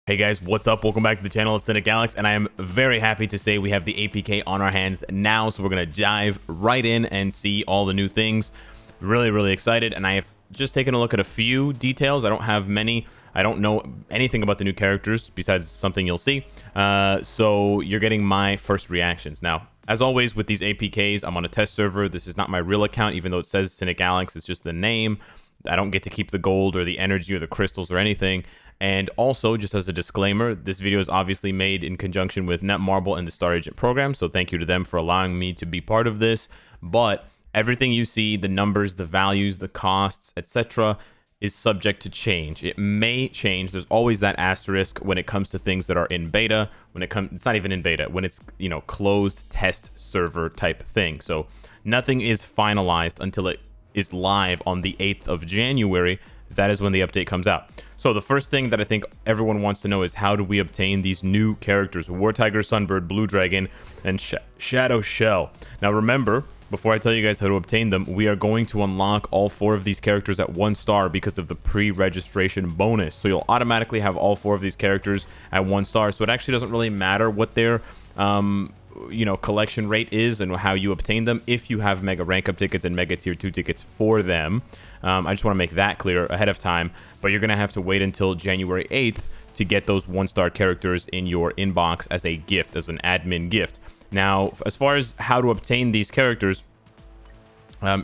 Hey guys, what's up? Welcome back to the channel. It's Cynicalex, and I am very happy to say we have the APK on our hands now, so we're going to dive right in and see all the new things. Really excited, and I have just taken a look at a few details. I don't have many. I don't know anything about the new characters besides something you'll see. So you're getting my first reactions. Now, as always with these APKs, I'm on a test server. This is not my real account, even though it says Cynicalex. It's just the name. I don't get to keep the gold or the energy or the crystals or anything. And also, just as a disclaimer, this video is obviously made in conjunction with Netmarble and the Star Agent program, so thank you to them for allowing me to be part of this. But everything you see, the numbers, the values, the costs, etc., is subject to change. It may change. There's always that asterisk when it comes to things that are in beta. It's not even in beta, when it's, closed test server type thing. So nothing is finalized until it is live on the 8th of January. That is when the update comes out. So the first thing that I think everyone wants to know is, how do we obtain these new characters? War Tiger, Sunbird, Blue Dragon, and Shadow Shell. Now remember, before I tell you guys how to obtain them, we are going to unlock all 4 of these characters at 1 star because of the pre-registration bonus. So you'll automatically have all 4 of these characters at 1 star. So it actually doesn't really matter what their collection rate is and how you obtain them if you have mega rank up tickets and mega tier 2 tickets for them. I just want to make that clear ahead of time, but you're going to have to wait until January 8th to get those 1-star characters in your inbox as a gift, as an admin gift. Now, as far as how to obtain these characters,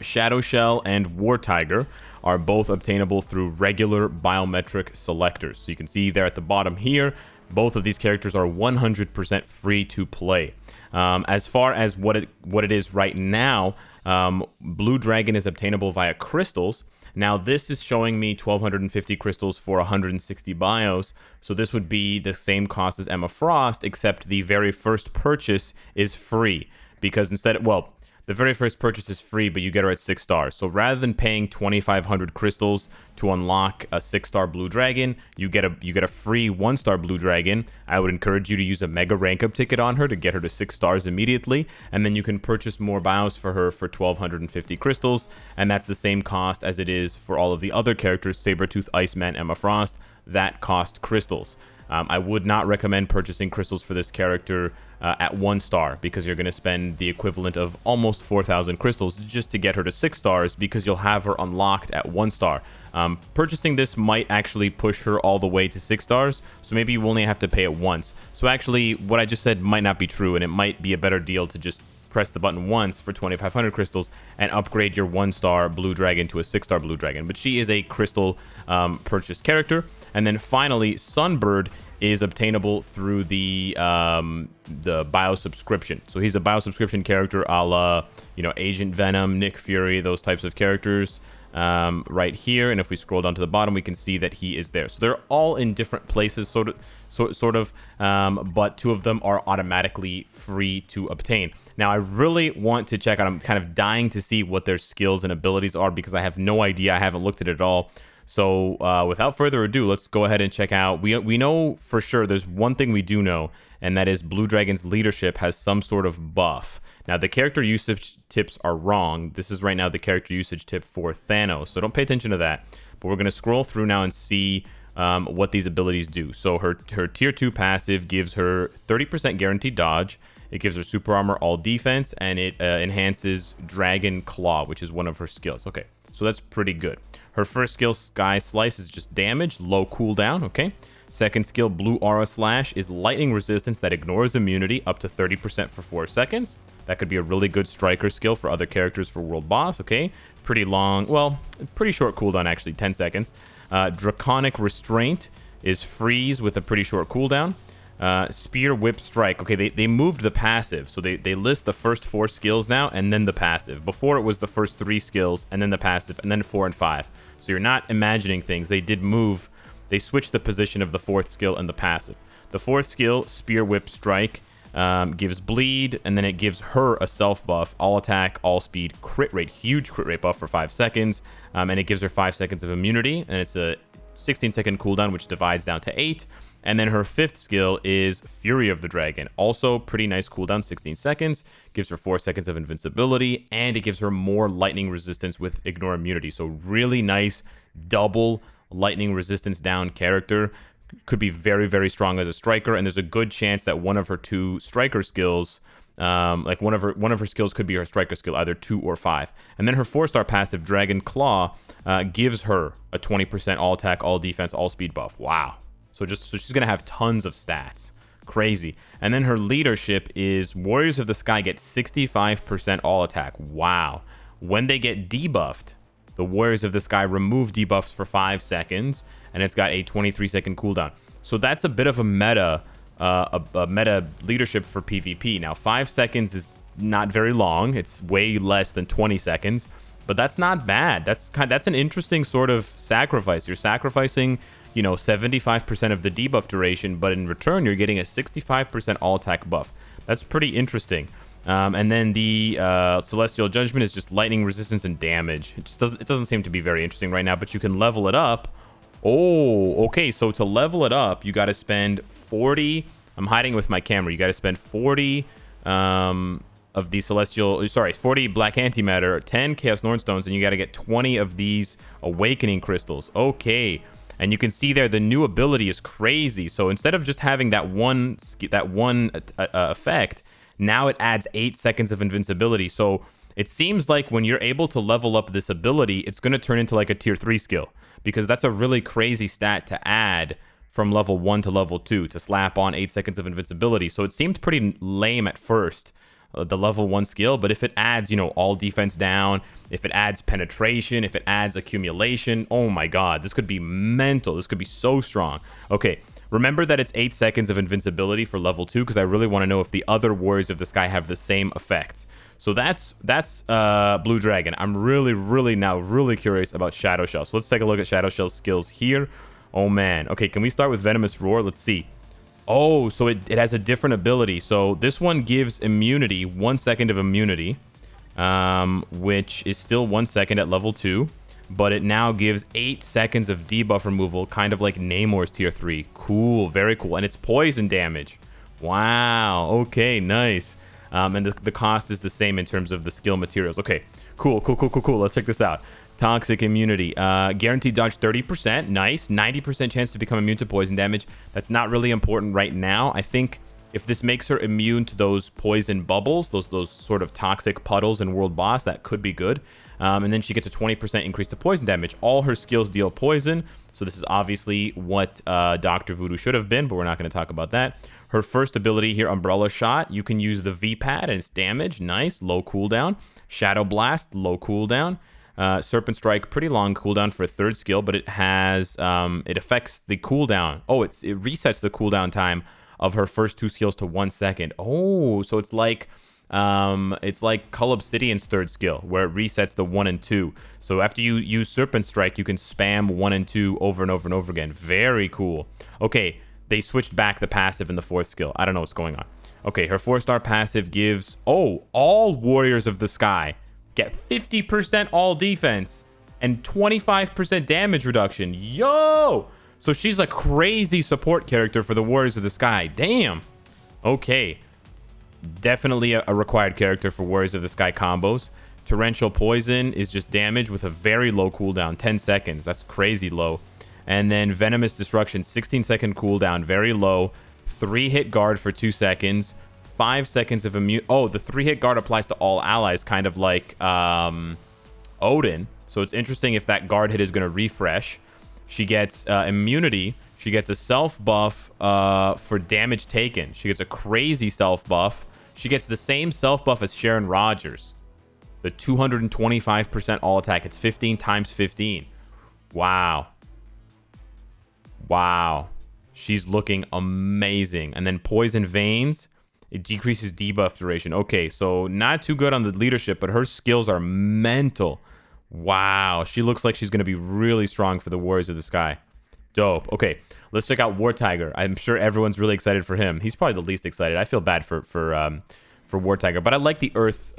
Shadow Shell and War Tiger are both obtainable through regular biometric selectors. So you can see there at the bottom here, both of these characters are 100% free to play. As far as what it is right now, Blue Dragon is obtainable via crystals. Now this is showing me 1,250 crystals for 160 bios. So this would be the same cost as Emma Frost, except the very first purchase is free. Because the very first purchase is free, but you get her at 6 stars. So rather than paying 2,500 crystals to unlock a 6-star Blue Dragon, you get a free 1-star Blue Dragon. I would encourage you to use a mega rank up ticket on her to get her to 6 stars immediately, and then you can purchase more bios for her for 1,250 crystals, and that's the same cost as it is for all of the other characters, Sabretooth, Iceman, Emma Frost, that cost crystals. I would not recommend purchasing crystals for this character at 1 star, because you're going to spend the equivalent of almost 4,000 crystals just to get her to 6 stars, because you'll have her unlocked at 1 star. Purchasing this might actually push her all the way to 6 stars, so maybe you only have to pay it once. So actually, what I just said might not be true, and it might be a better deal to just press the button once for 2,500 crystals and upgrade your 1-star Blue Dragon to a 6-star Blue Dragon. But she is a crystal purchase character. And then finally, Sunbird is obtainable through the bio subscription. So he's a bio subscription character, a la Agent Venom, Nick Fury, those types of characters. Right here, and if we scroll down to the bottom, we can see that he is there. So they're all in different places, sort of, but 2 of them are automatically free to obtain. Now, I really want to check out. I'm kind of dying to see what their skills and abilities are, because I have no idea. I haven't looked at it at all. So without further ado, let's go ahead and check out. We know for sure there's one thing we do know, and that is Blue Dragon's leadership has some sort of buff. Now, the character usage tips are wrong. This is right now the character usage tip for Thanos, so don't pay attention to that. But we're going to scroll through now and see what these abilities do. So her tier 2 passive gives her 30% guaranteed dodge. It gives her super armor, all defense, and it enhances Dragon Claw, which is one of her skills. Okay, so that's pretty good. Her first skill, Sky Slice, is just damage, low cooldown. Okay. Second skill, Blue Aura Slash, is lightning resistance that ignores immunity up to 30% for 4 seconds. That could be a really good striker skill for other characters for World Boss. Okay, pretty long, well, pretty short cooldown actually, 10 seconds. Draconic Restraint is freeze with a pretty short cooldown. Spear, Whip, Strike. Okay, they moved the passive, so they list the first 4 skills now and then the passive. Before, it was the first 3 skills and then the passive and then 4 and 5. So you're not imagining things. They did move. They switched the position of the 4th skill and the passive. The 4th skill, Spear, Whip, Strike, gives bleed, and then it gives her a self buff, all attack, all speed, crit rate, huge crit rate buff for 5 seconds, and it gives her 5 seconds of immunity, and it's a 16-second cooldown, which divides down to 8. And then her 5th skill is Fury of the Dragon. Also pretty nice cooldown, 16 seconds. Gives her 4 seconds of invincibility, and it gives her more lightning resistance with ignore immunity. So really nice double lightning resistance down character. could be very, very strong as a striker, and there's a good chance that one of her 2 striker skills, like one of her skills could be her striker skill, either 2 or 5. And then her 4-star passive, Dragon Claw, gives her a 20% all attack, all defense, all speed buff. Wow. So she's gonna have tons of stats. Crazy. And then her leadership is Warriors of the Sky get 65% all attack. Wow. When they get debuffed, the Warriors of the Sky remove debuffs for 5 seconds, and it's got a 23-second cooldown. So that's a bit of a meta leadership for PvP. Now, 5 seconds is not very long. It's way less than 20 seconds, but that's not bad. That's an interesting sort of sacrifice. You're sacrificing, 75% of the debuff duration, but in return, you're getting a 65% all attack buff. That's pretty interesting. And then the Celestial Judgment is just lightning resistance and damage. It doesn't seem to be very interesting right now, but you can level it up. Oh, okay. So to level it up, you got to spend 40. I'm hiding with my camera. You got to spend 40 of these 40 Black Antimatter, 10 Chaos Nornstones, and you got to get 20 of these Awakening Crystals. Okay. And you can see there the new ability is crazy. So instead of just having that one effect, now it adds 8 seconds of invincibility. So it seems like when you're able to level up this ability, it's going to turn into like a tier 3 skill, because that's a really crazy stat to add from level 1 to level 2 to slap on 8 seconds of invincibility. So it seemed pretty lame at first, the level 1 skill, but if it adds, all defense down, if it adds penetration, if it adds accumulation, oh my god, this could be mental. This could be so strong. Okay, remember that it's 8 seconds of invincibility for level 2, because I really want to know if the other Warriors of the Sky have the same effects. So that's Blue Dragon. I'm really curious about Shadow Shell. So let's take a look at Shadow Shell's skills here. Oh man. Okay, can we start with Venomous Roar? Let's see. Oh, so it has a different ability. So this one gives immunity, 1 second of immunity, which is still 1 second at level 2. But it now gives 8 seconds of debuff removal, kind of like Namor's tier 3. Cool, very cool. And it's poison damage. Wow, okay, nice. And the cost is the same in terms of the skill materials. Okay, cool. Let's check this out. Toxic immunity. Guaranteed dodge 30%. Nice. 90% chance to become immune to poison damage. That's not really important right now. I think if this makes her immune to those poison bubbles, those sort of toxic puddles in World Boss, that could be good. And then she gets a 20% increase to poison damage. All her skills deal poison. So this is obviously what Dr. Voodoo should have been, but we're not going to talk about that. Her first ability here, Umbrella Shot. You can use the V-Pad and it's damage. Nice. Low cooldown. Shadow Blast. Low cooldown. Serpent Strike, pretty long cooldown for a third skill, but it has it affects the cooldown. Oh, it resets the cooldown time of her first 2 skills to 1 second. Oh, so it's like Cull Obsidian's third skill, where it resets the 1 and 2. So after you use Serpent Strike, you can spam 1 and 2 over and over and over again. Very cool. Okay, they switched back the passive in the 4th skill. I don't know what's going on. Okay, her 4-star passive gives all Warriors of the Sky get 50% all defense and 25% damage reduction. Yo! So she's a crazy support character for the Warriors of the Sky. Damn. Okay. Definitely a required character for Warriors of the Sky combos. Torrential Poison is just damage with a very low cooldown, 10 seconds. That's crazy low. And then Venomous Destruction, 16-second cooldown, very low. 3-hit guard for 2 seconds. 5 seconds of immune. Oh, the 3-hit guard applies to all allies, kind of like Odin. So it's interesting if that guard hit is going to refresh. She gets immunity. She gets a self buff for damage taken. She gets a crazy self buff. She gets the same self buff as Sharon Rogers. The 225% all attack. It's 15 times 15. Wow. Wow. She's looking amazing. And then Poison Veins. It decreases debuff duration. Okay, so not too good on the leadership, but her skills are mental. Wow, she looks like she's going to be really strong for the Warriors of the Sky. Dope. Okay, let's check out War Tiger. I'm sure everyone's really excited for him. He's probably the least excited. I feel bad for War Tiger, but I like the Earth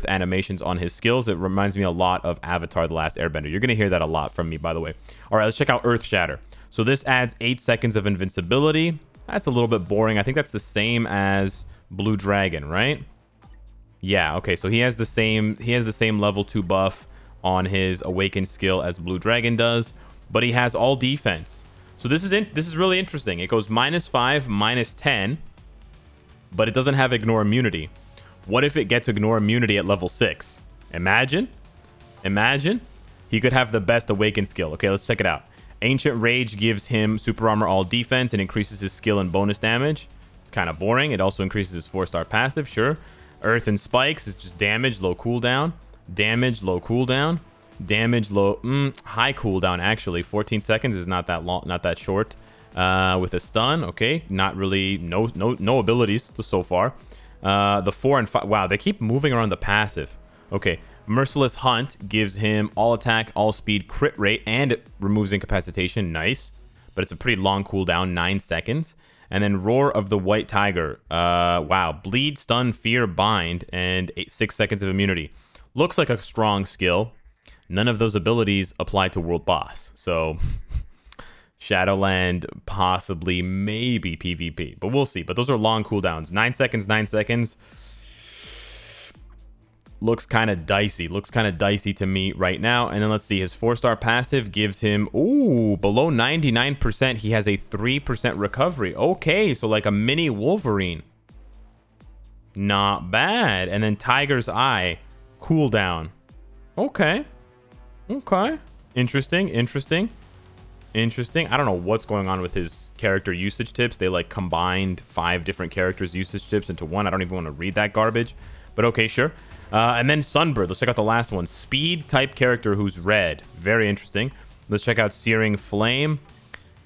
animations on his skills. It reminds me a lot of Avatar: The Last Airbender. You're going to hear that a lot from me, by the way. All right, let's check out Earth Shatter. So this adds 8 seconds of invincibility. That's a little bit boring. I think that's the same as Blue Dragon, right? Yeah, okay. So he has the same level 2 buff on his Awakened skill as Blue Dragon does, but he has all defense. So this is really interesting. It goes -5, -10, but it doesn't have ignore immunity. What if it gets ignore immunity at level 6? Imagine. He could have the best awaken skill. Okay, let's check it out. Ancient Rage gives him super armor all defense and increases his skill and bonus damage. It's kind of boring. It also increases his 4-star passive, sure. Earth and Spikes is just damage, low cooldown. Damage, low cooldown. Damage, low, high cooldown actually. 14 seconds is not that long, not that short. With a stun, okay. Not really, no abilities so far. The 4 and 5, wow, they keep moving around the passive. Okay, Merciless Hunt gives him all attack, all speed, crit rate, and it removes incapacitation. Nice. But it's a pretty long cooldown, 9 seconds. And then Roar of the White Tiger. Wow, bleed, stun, fear, bind, and 6 seconds of immunity. Looks like a strong skill. None of those abilities apply to World Boss. So Shadowland, possibly, maybe PvP. But we'll see. But those are long cooldowns. 9 seconds, 9 seconds. Looks kind of dicey. Looks kind of dicey to me right now. And then let's see. His 4-star passive gives him, ooh, below 99%. He has a 3% recovery. Okay, so like a mini Wolverine. Not bad. And then Tiger's Eye, cooldown. Okay. Interesting. I don't know what's going on with his character usage tips. They like combined 5 different characters usage tips into one. I don't even want to read that garbage. But okay, sure. And then Sunbird. Let's check out the last one. Speed type character who's red. Very interesting. Let's check out Searing Flame.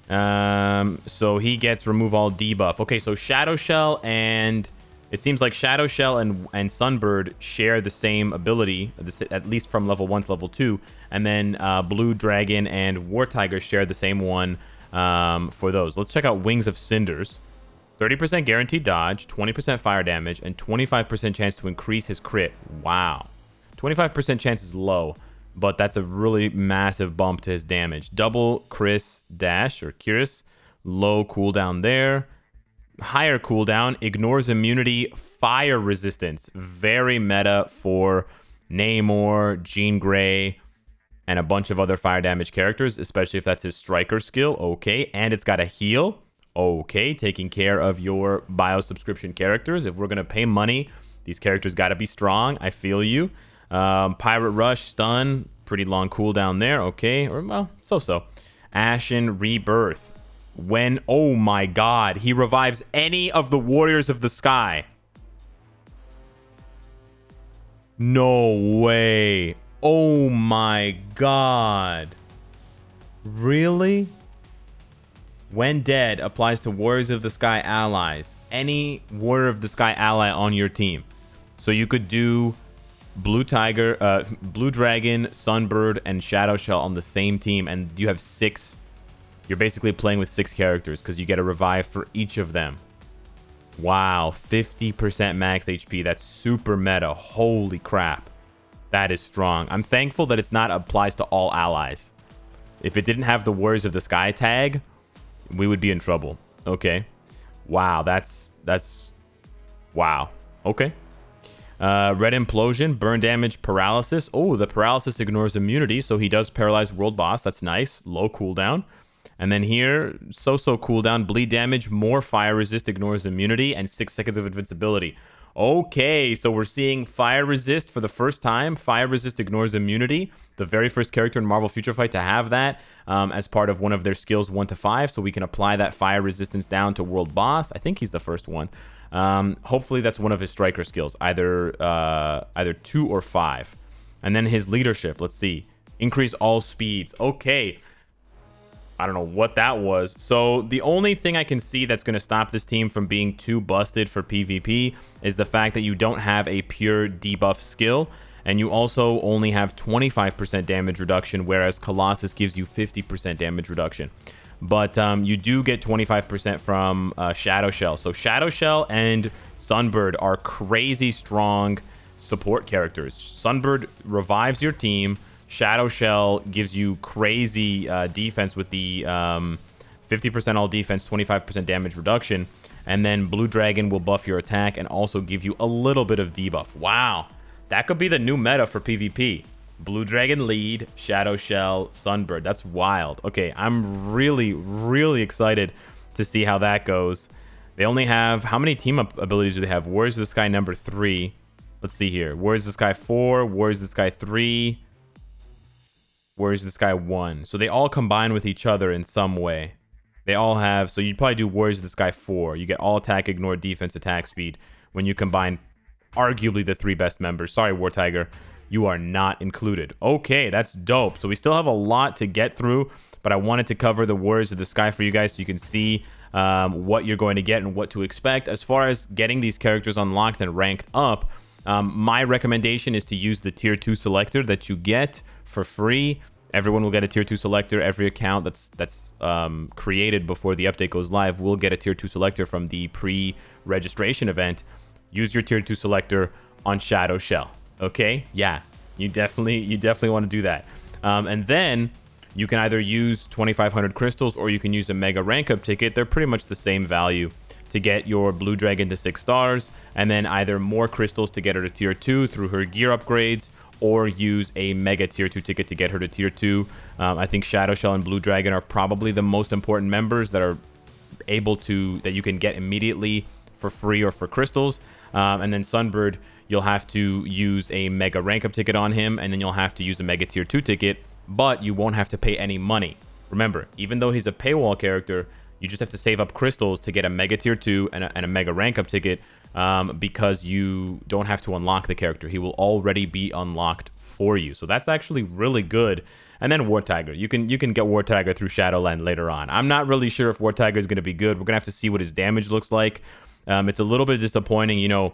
So he gets remove all debuff. Okay, so Shadow Shell and... It seems like Shadow Shell and Sunbird share the same ability, at least from level 1 to level 2. And then Blue Dragon and War Tiger share the same one for those. Let's check out Wings of Cinders. 30% guaranteed dodge, 20% fire damage, and 25% chance to increase his crit. Wow. 25% chance is low, but that's a really massive bump to his damage. Double Chris Dash, or Curious. Low cooldown there. Higher cooldown, ignores immunity, fire resistance. Very meta for Namor, Jean Grey, and a bunch of other fire damage characters, especially if that's his striker skill. Okay, and it's got a heal. Okay, taking care of your bio subscription characters. If we're going to pay money, these characters got to be strong. I feel you. Pirate Rush, stun, pretty long cooldown there. Okay, or well, so-so. Ashen Rebirth. When, oh my god, he revives any of the Warriors of the Sky. No way. Oh my god. Really? When dead, applies to Warriors of the Sky allies. Any Warrior of the Sky ally on your team. So you could do Blue Tiger, Blue Dragon, Sunbird, and Shadow Shell on the same team, and you have 6. You're basically playing with 6 characters because you get a revive for each of them. Wow, 50% max HP. That's super meta. Holy crap. That is strong. I'm thankful that it's not applies to all allies. If it didn't have the Warriors of the Sky tag, we would be in trouble. Okay. Wow, that's wow. Okay. Red Implosion, burn damage, paralysis. Oh, the paralysis ignores immunity, so he does paralyze World Boss. That's nice. Low cooldown. And then here, so-so cooldown, bleed damage, more fire resist, ignores immunity, and 6 seconds of invincibility. Okay, so we're seeing fire resist for the first time. Fire resist ignores immunity. The very first character in Marvel Future Fight to have that as part of one of their skills 1 to 5. So we can apply that fire resistance down to World Boss. I think he's the first one. Hopefully that's one of his striker skills, either 2 or 5. And then his leadership, let's see. Increase all speeds. Okay. I don't know what that was. So the only thing I can see that's going to stop this team from being too busted for PvP is the fact that you don't have a pure debuff skill, and you also only have 25% damage reduction, whereas Colossus gives you 50% damage reduction. But you do get 25% from Shadow Shell. So Shadow Shell and Sunbird are crazy strong support characters. Sunbird revives your team. Shadow Shell gives you crazy defense with the 50% all defense, 25% damage reduction. And then Blue Dragon will buff your attack and also give you a little bit of debuff. Wow. That could be the new meta for PvP. Blue Dragon lead, Shadow Shell, Sunbird. That's wild. Okay, I'm really, really excited to see how that goes. They only have... How many team-up abilities do they have? Warriors of the Sky number 3. Let's see here. Warriors of the Sky 4, Warriors of the Sky 3, Warriors of the Sky 1. So they all combine with each other in some way. They all have... So you'd probably do Warriors of the Sky 4. You get all attack, ignore, defense, attack speed when you combine arguably the 3 best members. Sorry, War Tiger. You are not included. Okay, that's dope. So we still have a lot to get through, but I wanted to cover the Warriors of the Sky for you guys so you can see what you're going to get and what to expect. As far as getting these characters unlocked and ranked up, my recommendation is to use the tier 2 selector that you get for free. Everyone will get a tier 2 selector. Every account that's created before the update goes live will get a tier 2 selector from the pre-registration event. Use your tier 2 selector on Shadow Shell. Okay, yeah, you definitely want to do that. And then you can either use 2,500 crystals or you can use a mega rank up ticket. They're pretty much the same value to get your Blue Dragon to 6 stars, and then either more crystals to get her to tier 2 through her gear upgrades, or use a mega tier 2 ticket to get her to tier 2. I think Shadow Shell and Blue Dragon are probably the most important members that are that you can get immediately for free or for crystals. And then Sunbird, you'll have to use a mega rank up ticket on him, and then you'll have to use a mega tier 2 ticket, but you won't have to pay any money. Remember, even though he's a paywall character, you just have to save up crystals to get a mega tier 2 and a mega rank up ticket, because you don't have to unlock the character. He will already be unlocked for you. So that's actually really good. And then War Tiger. You can get War Tiger through Shadowland later on. I'm not really sure if War Tiger is going to be good. We're going to have to see what his damage looks like. It's a little bit disappointing, you know.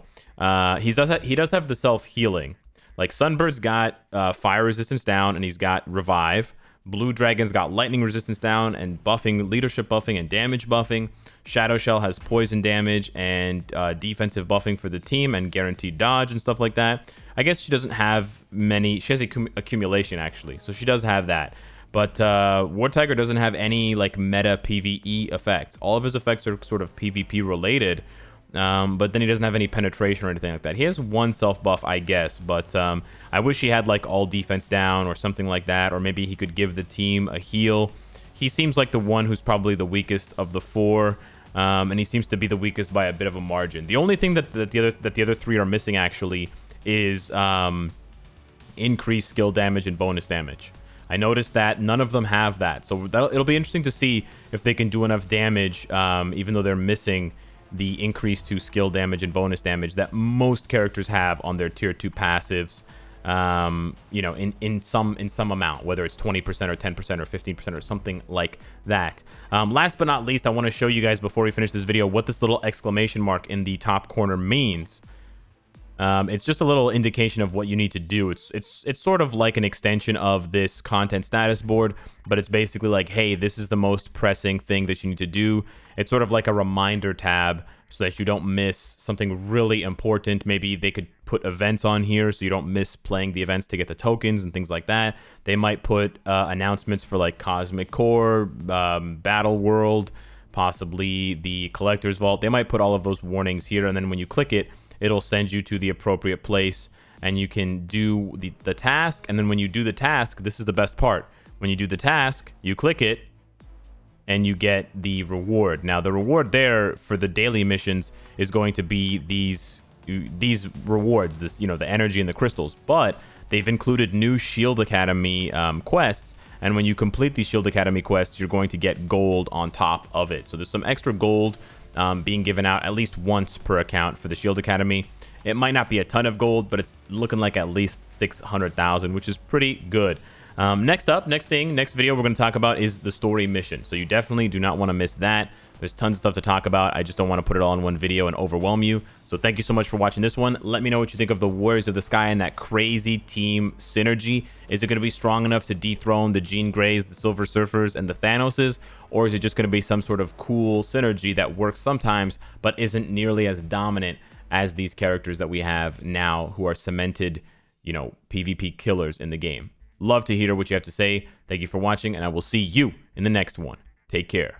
He does have the self-healing. Like, Sunbird's got fire resistance down, and he's got revive. Blue Dragon's got lightning resistance down and buffing, leadership buffing, and damage buffing. Shadow Shell has poison damage and defensive buffing for the team and guaranteed dodge and stuff like that. I guess she doesn't have many. She has accumulation, actually, so she does have that. But War Tiger doesn't have any like meta PvE effects. All of his effects are sort of PvP related. But then he doesn't have any penetration or anything like that. He has one self buff, I guess, but I wish he had like all defense down or something like that, or maybe he could give the team a heal. He seems like the one who's probably the weakest of the 4, and he seems to be the weakest by a bit of a margin. The only thing that the other 3 are missing actually is increased skill damage and bonus damage. I noticed that none of them have that, so it'll be interesting to see if they can do enough damage, even though they're missing the increase to skill damage and bonus damage that most characters have on their tier 2 passives, you know, in some amount, whether it's 20% or 10% or 15% or something like that. Last but not least, I want to show you guys before we finish this video what this little exclamation mark in the top corner means. It's just a little indication of what you need to do. It's sort of like an extension of this content status board, but it's basically like, hey, this is the most pressing thing that you need to do. It's sort of like a reminder tab so that you don't miss something really important. Maybe they could put events on here so you don't miss playing the events to get the tokens and things like that. They might put announcements for like Cosmic Core, Battle World, possibly the Collector's Vault. They might put all of those warnings here, and then when you click it, it'll send you to the appropriate place, and you can do the task. And then when you do the task, this is the best part. When you do the task, you click it, and you get the reward. Now, the reward there for the daily missions is going to be these rewards, this, you know, the energy and the crystals. But they've included new Shield Academy quests, and when you complete these Shield Academy quests, you're going to get gold on top of it. So there's some extra gold being given out at least once per account for the Shield Academy. It might not be a ton of gold, but it's looking like at least 600,000, which is pretty good. Next video we're going to talk about is the story mission. So you definitely do not want to miss that. There's tons of stuff to talk about. I just don't want to put it all in one video and overwhelm you. So thank you so much for watching this one. Let me know what you think of the Warriors of the Sky and that crazy team synergy. Is it going to be strong enough to dethrone the Jean Greys, the Silver Surfers, and the Thanoses? Or is it just going to be some sort of cool synergy that works sometimes, but isn't nearly as dominant as these characters that we have now who are cemented, you know, PvP killers in the game? Love to hear what you have to say. Thank you for watching, and I will see you in the next one. Take care.